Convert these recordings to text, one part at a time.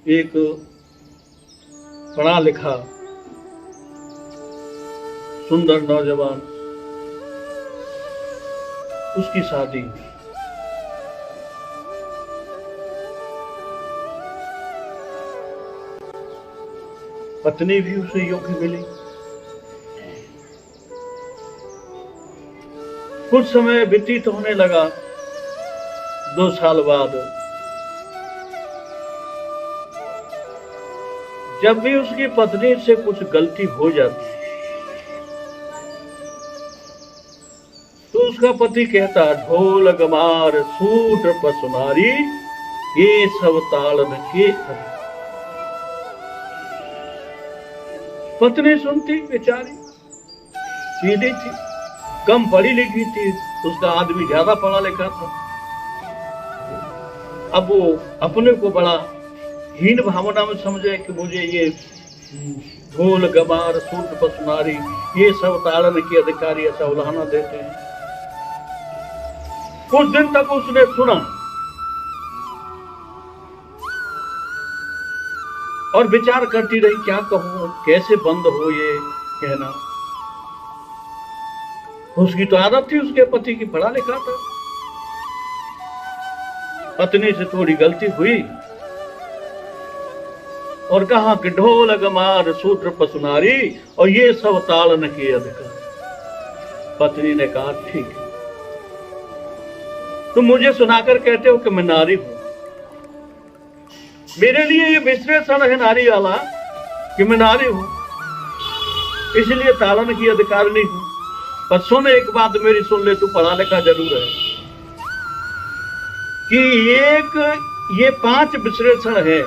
एक पढ़ा लिखा सुंदर नौजवान, उसकी शादी हुई। पत्नी भी उसे योग्य मिली। कुछ समय व्यतीत होने लगा। 2 साल बाद जब भी उसकी पत्नी से कुछ गलती हो जाती तो उसका पति कहता, ढोल गमार सूट पसुनारी ये सब तालन के। पत्नी सुनती, बेचारी सीधी थी, कम पढ़ी लिखी थी, उसका आदमी ज्यादा पढ़ा लिखा था। अब वो अपने को बड़ा हीन भावना में समझे कि मुझे ये ढोल गमार सूट पसुनारी ये सब ताड़न के अधिकारी ऐसा उलाहना देते हैं। कुछ दिन तक उसने सुना और विचार करती रही, क्या कहूं, कैसे बंद हो ये कहना। उसकी तो आदत थी, उसके पति की पढ़ा लिखा था। पत्नी से थोड़ी गलती हुई और कहा कि ढोल गमार सूत्र पसुनारी और ये सब ताड़न के अधिकार। पत्नी ने कहा, ठीक है, तुम मुझे सुनाकर कहते हो कि मैं नारी हूं। मेरे लिए ये विश्लेषण है नारी वाला कि मैं नारी हूं, इसलिए ताड़न की अधिकारिणी हूं। पर सुन, एक बात मेरी सुन ले, तू पढ़ा लिखा जरूर है, कि ये 5 विश्लेषण है,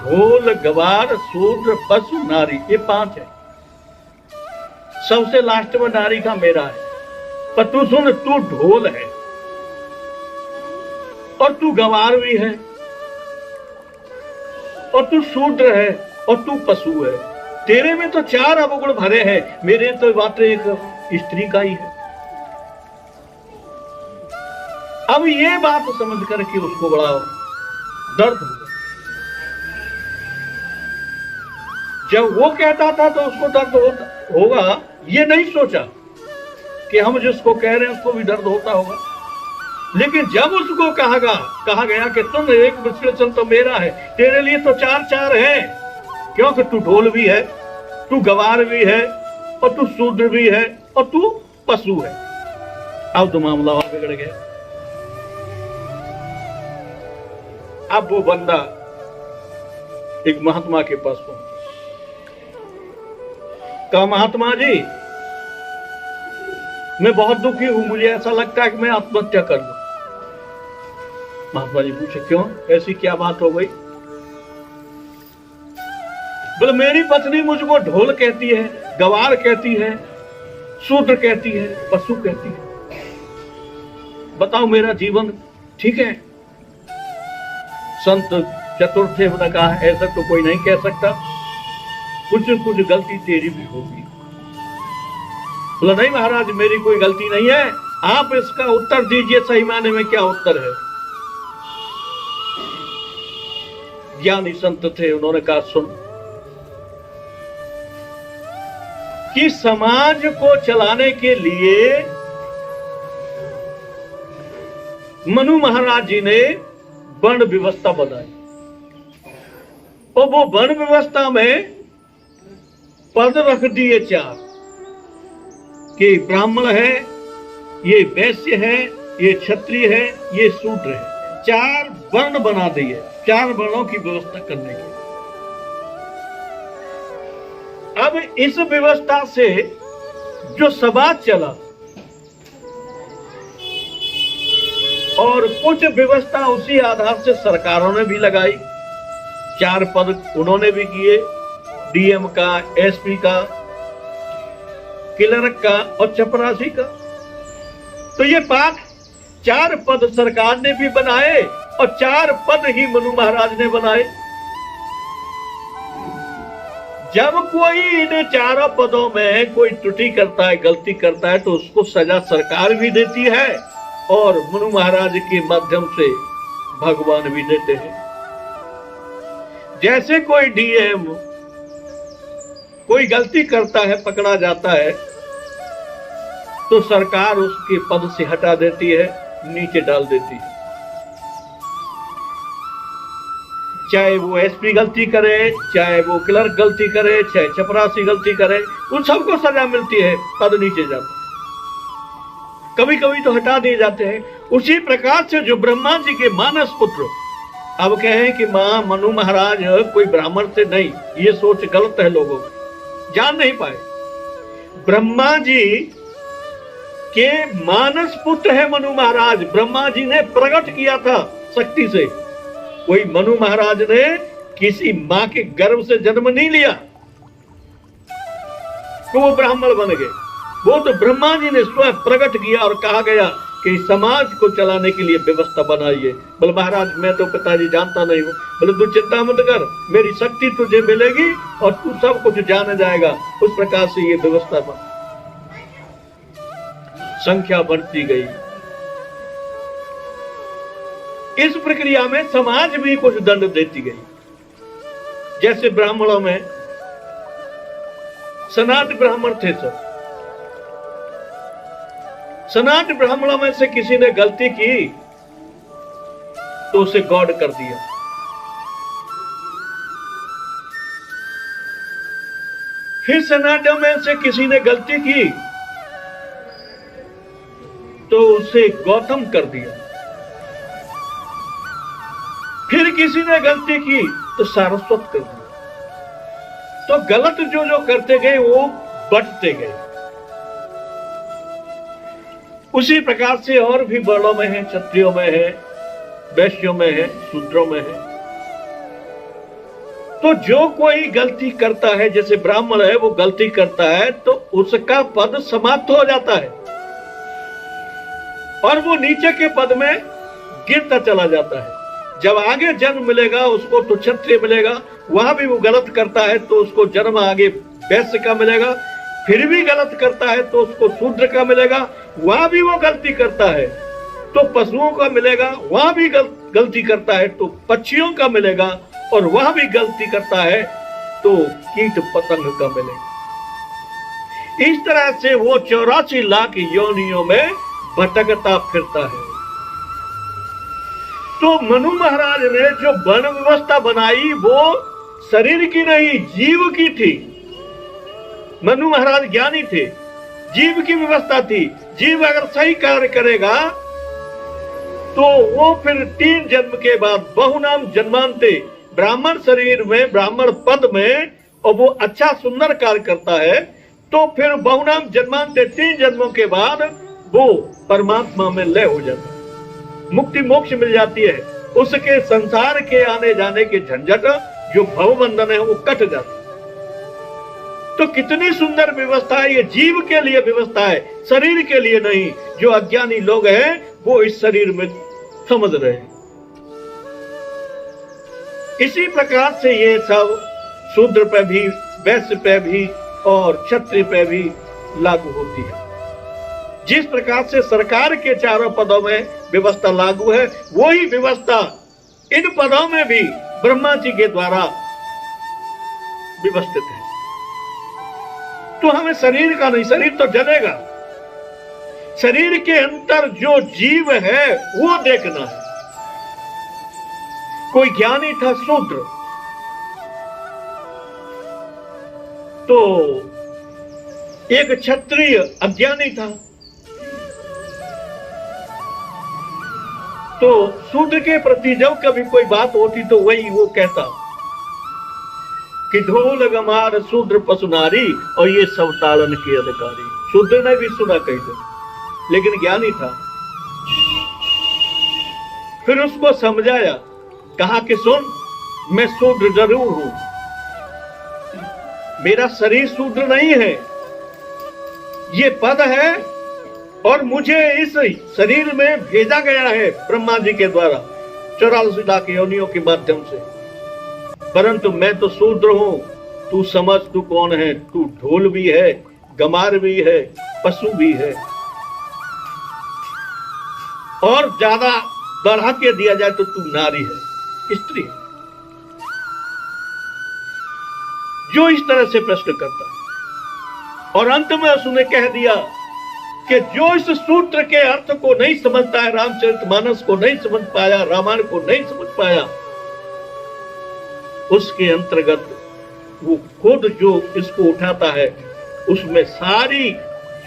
ढोल गवार शूद्र पशु नारी, ये 5 है। सबसे लास्ट में नारी का मेरा है। पर तू सुन, तू ढोल है और तू गवार भी है और तू शूद्र है और तू पशु है। तेरे में तो 4 अवगुण भरे हैं, मेरे तो बात एक स्त्री का ही है। अब ये बात समझ करके उसको बड़ा दर्द हुआ। जब वो कहता था तो उसको दर्द होगा, ये नहीं सोचा कि हम जिसको कह रहे हैं उसको भी दर्द होता होगा। लेकिन जब उसको कहा गया कि तुम एक विश्लेषण तो मेरा है, तेरे लिए तो 4 है, क्योंकि तू ढोल भी है, तू गवार भी है और तू शूद्र भी है और तू पशु है। अब तो मामला और बिगड़ गया। अब वो बंदा एक महात्मा के पास पहुंचा। कहा, महात्मा जी, मैं बहुत दुखी हूं, मुझे ऐसा लगता है कि मैं आत्महत्या कर लूं। महात्मा जी पूछे, क्यों, ऐसी क्या बात हो गई? बोले, मेरी पत्नी मुझको ढोल कहती है, गवार कहती है, शूद्र कहती है, पशु कहती है। बताओ, मेरा जीवन ठीक है? संत चतुर्थ ने कहा, ऐसा तो कोई नहीं कह सकता, कुछ गलती तेरी भी होगी। बोला, नहीं महाराज, मेरी कोई गलती नहीं है, आप इसका उत्तर दीजिए, सही मायने में क्या उत्तर है। ज्ञानी संत थे, उन्होंने कहा, सुन, कि समाज को चलाने के लिए मनु महाराज जी ने वर्ण व्यवस्था बनाई और वो वर्ण व्यवस्था में पद रख दिए 4 कि ब्राह्मण है, ये वैश्य है, ये क्षत्रिय है, ये शूद्र है। 4 वर्ण बना दिए, 4 वर्णों की व्यवस्था करने की। अब इस व्यवस्था से जो समाज चला और कुछ व्यवस्था उसी आधार से सरकारों ने भी लगाई। 4 पद उन्होंने भी किए, डीएम का, एसपी का, क्लर्क का और चपरासी का। तो ये 4 पद सरकार ने भी बनाए और 4 पद ही मनु महाराज ने बनाए। जब कोई इन 4 पदों में कोई त्रुटि करता है, गलती करता है, तो उसको सजा सरकार भी देती है और मनु महाराज के माध्यम से भगवान भी देते हैं। जैसे कोई डीएम कोई गलती करता है, पकड़ा जाता है, तो सरकार उसके पद से हटा देती है, नीचे डाल देती है। चाहे वो एसपी गलती करे, चाहे वो क्लर्क गलती करे, चाहे चपरासी गलती करे, उन सबको सजा मिलती है, पद नीचे जाता है। कभी कभी तो हटा दिए जाते हैं। उसी प्रकार से जो ब्रह्मा जी के मानस पुत्र, अब कहें कि मां मनु महाराज कोई ब्राह्मण से नहीं, ये सोच गलत है लोगों की, जान नहीं पाए। ब्रह्मा जी के मानस पुत्र है मनु महाराज। ब्रह्मा जी ने प्रकट किया था शक्ति से। कोई मनु महाराज ने किसी मां के गर्भ से जन्म नहीं लिया तो वो ब्राह्मण बन गए। वो तो ब्रह्मा जी ने स्वयं प्रकट किया और कहा गया कि समाज को चलाने के लिए व्यवस्था बनाइए। बोले महाराज मैं तो पिताजी जानता नहीं हूं। बोले तू चिंता मत कर, मेरी शक्ति तुझे मिलेगी और तू सब कुछ जान जाएगा। उस प्रकार से ये व्यवस्था बन, संख्या बढ़ती गई। इस प्रक्रिया में समाज भी कुछ दंड देती गई। जैसे ब्राह्मणों में सनातन ब्राह्मण थे सब, सनातन ब्राह्मणों में से किसी ने गलती की तो उसे गौड़ कर दिया। फिर सनातन में से किसी ने गलती की तो उसे गौतम कर दिया। फिर किसी ने गलती की तो सारस्वत कर दिया। तो गलत जो जो करते गए वो बढ़ते गए। उसी प्रकार से और भी वर्णों में है, क्षत्रियों में है, वैश्यों में है, शूद्रों में है। तो जो कोई गलती करता है, जैसे ब्राह्मण है वो गलती करता है तो उसका पद समाप्त हो जाता है और वो नीचे के पद में गिरता चला जाता है। जब आगे जन्म मिलेगा उसको तो क्षत्रिय मिलेगा, वहां भी वो गलत करता है तो उसको जन्म आगे वैश्य का मिलेगा। फिर भी गलत करता है तो उसको शूद्र का मिलेगा। वहां भी वो गलती करता है तो पशुओं का मिलेगा। वहां भी गलती करता है तो पक्षियों का मिलेगा। और वहां भी गलती करता है तो कीट पतंग का मिलेगा। इस तरह से वो 84 लाख योनियों में भटकता फिरता है। तो मनु महाराज ने जो वर्ण व्यवस्था बनाई वो शरीर की नहीं, जीव की थी। मनु महाराज ज्ञानी थे, जीव की व्यवस्था थी। जीव अगर सही कार्य करेगा तो वो फिर 3 जन्म के बाद बहुनाम जन्मांते, ब्राह्मण शरीर में, ब्राह्मण पद में, और वो अच्छा सुंदर कार्य करता है तो फिर बहुनाम जन्मांते 3 जन्मों के बाद वो परमात्मा में लय हो जाता है, मुक्ति मोक्ष मिल जाती है। उसके संसार के आने जाने के झंझट जो भवबंधन है वो कट जाता है। तो कितनी सुंदर व्यवस्था है। ये जीव के लिए व्यवस्था है, शरीर के लिए नहीं। जो अज्ञानी लोग हैं वो इस शरीर में समझ रहे हैं। इसी प्रकार से ये सब शूद्र पे भी, वैश्य पे भी और क्षत्रिय पे भी लागू होती है। जिस प्रकार से सरकार के चारों पदों में व्यवस्था लागू है, वही व्यवस्था इन पदों में भी ब्रह्मा जी के द्वारा व्यवस्थित है। तो हमें शरीर का नहीं, शरीर तो जलेगा, शरीर के अंदर जो जीव है वो देखना है। कोई ज्ञानी था शूद्र, तो एक क्षत्रिय अज्ञानी था। तो शूद्र के प्रति जब कभी कोई बात होती तो वही वो कहता कि ढोल गमार शूद्र पशुनारी और ये सब ताड़न के अधिकारी। शूद्र ने भी सुना कही थे, लेकिन ज्ञानी था। फिर उसको समझाया, कहा कि सुन, मैं शूद्र जरूर हूं, मेरा शरीर शूद्र नहीं है, ये पद है और मुझे इस शरीर में भेजा गया है ब्रह्मा जी के द्वारा 84 लाख योनियों के माध्यम से। परंतु मैं तो शूद्र हूं, तू समझ तू कौन है। तू ढोल भी है, गमार भी है, पशु भी है। और ज्यादा बढ़ा के दिया जाए तो तू नारी है, स्त्री है। जो इस तरह से प्रश्न करता है। और अंत में उसने कह दिया कि जो इस सूत्र के अर्थ को नहीं समझता है, रामचरितमानस को नहीं समझ पाया, रामायण को नहीं समझ पाया, उसके अंतर्गत वो खुद जो इसको उठाता है उसमें सारी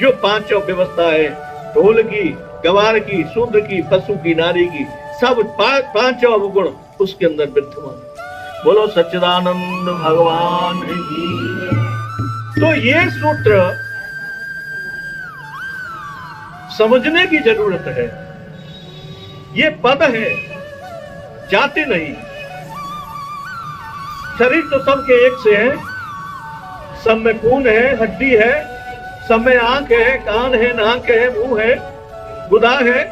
जो पांचों व्यवस्था है, ढोल की, गवार की, शूद्र की, पशु की, नारी की, सब पांचों अवगुण उसके अंदर विद्यमान। बोलो सच्चिदानंद भगवान की। तो ये सूत्र समझने की जरूरत है। ये पद है, जाति नहीं। शरीर तो सबके एक से है, सब में खून है, हड्डी है, सब में आंख है, कान है, नाक है, मुंह है, गुदा है।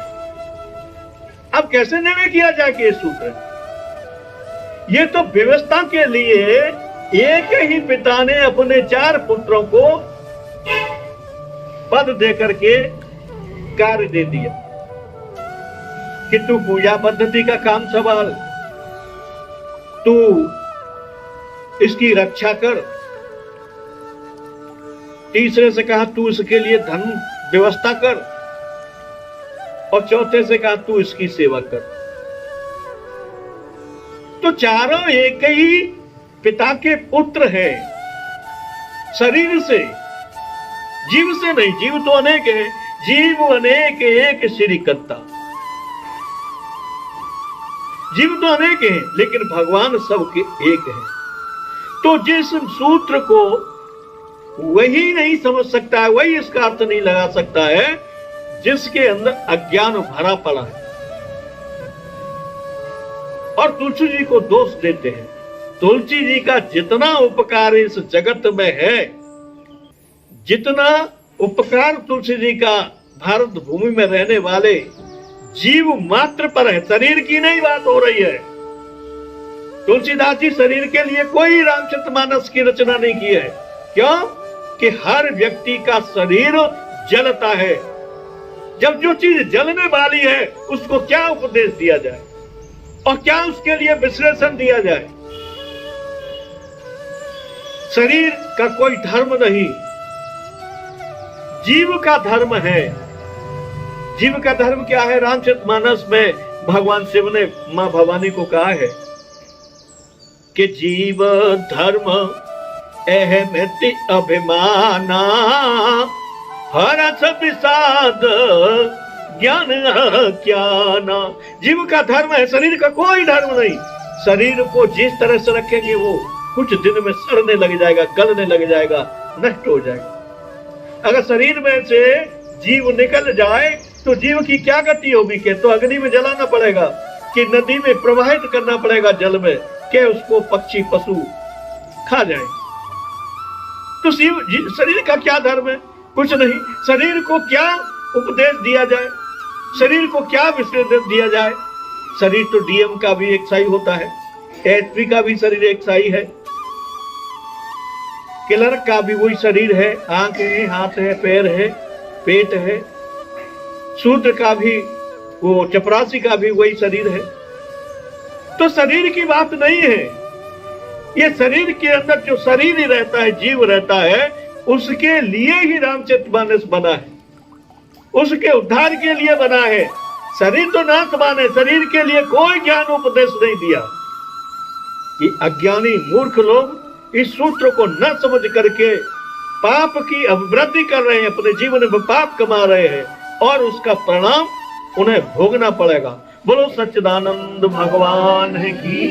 अब कैसे निर्णय किया जाए कि ये सूत्र? ये तो व्यवस्था के लिए एक ही पिता ने अपने 4 पुत्रों को पद दे करके कार्य दे दिया कि तू पूजा पद्धति का काम संभाल, तू इसकी रक्षा कर। तीसरे से कहा तू इसके लिए धन व्यवस्था कर, और चौथे से कहा तू इसकी सेवा कर। तो चारों एक ही पिता के पुत्र हैं, शरीर से, जीव से नहीं। जीव तो अनेक है, जीव अनेक एक श्री करता। जीव तो अनेक हैं, लेकिन भगवान सबके एक है। तो जिस सूत्र को वही नहीं समझ सकता है, वही इसका अर्थ नहीं लगा सकता है, जिसके अंदर अज्ञान भरा पड़ा है। और तुलसी जी को दोष देते हैं। तुलसी जी का जितना उपकार इस जगत में है, जितना उपकार तुलसी जी का भारत भूमि में रहने वाले जीव मात्र पर है, शरीर की नहीं बात हो रही है। तुलसीदास जी शरीर के लिए कोई रामचरितमानस की रचना नहीं की है। क्यों? कि हर व्यक्ति का शरीर जलता है। जब जो चीज जलने वाली है उसको क्या उपदेश दिया जाए और क्या उसके लिए विश्लेषण दिया जाए? शरीर का कोई धर्म नहीं, जीव का धर्म है। जीव का धर्म क्या है? रामचरितमानस में भगवान शिव ने मां भवानी को कहा है कि जीव धर्म अहमति अभिमाना हरस विषाद ज्ञान ज्ञाना। जीव का धर्म है, शरीर का कोई धर्म नहीं। शरीर को जिस तरह से रखेंगे वो कुछ दिन में सड़ने लग जाएगा, गलने लग जाएगा, नष्ट हो जाएगा। अगर शरीर में से जीव निकल जाए तो जीव की क्या गति होगी? के तो अग्नि में जलाना पड़ेगा, कि नदी में प्रवाहित करना पड़ेगा जल में, के उसको पक्षी पशु खा जाए। तो शरीर का क्या धर्म है? कुछ नहीं। शरीर को क्या उपदेश दिया जाए? शरीर को क्या विश्लेषण दिया जाए? शरीर तो डीएम का भी एक साई होता है, एसपी का भी शरीर एक साई है, क्लर्क का भी वही शरीर है, आंख है, हाथ है, पैर है, पेट है। शूद्र का भी, वो चपरासी का भी वही शरीर है। तो शरीर की बात नहीं है। ये शरीर के अंदर जो शरीर ही रहता है, जीव रहता है, उसके लिए ही रामचरितमानस बना है, उसके उद्धार के लिए बना है। शरीर तो नाशवान है, शरीर के लिए कोई ज्ञान उपदेश नहीं दिया। ये अज्ञानी मूर्ख लोग इस सूत्र को न समझ करके पाप की अभिवृद्धि कर रहे हैं, अपने जीवन में पाप कमा रहे हैं, और उसका परिणाम उन्हें भोगना पड़ेगा। बोलो सच्चिदानंद भगवान की।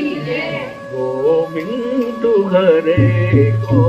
गोविंद हरे को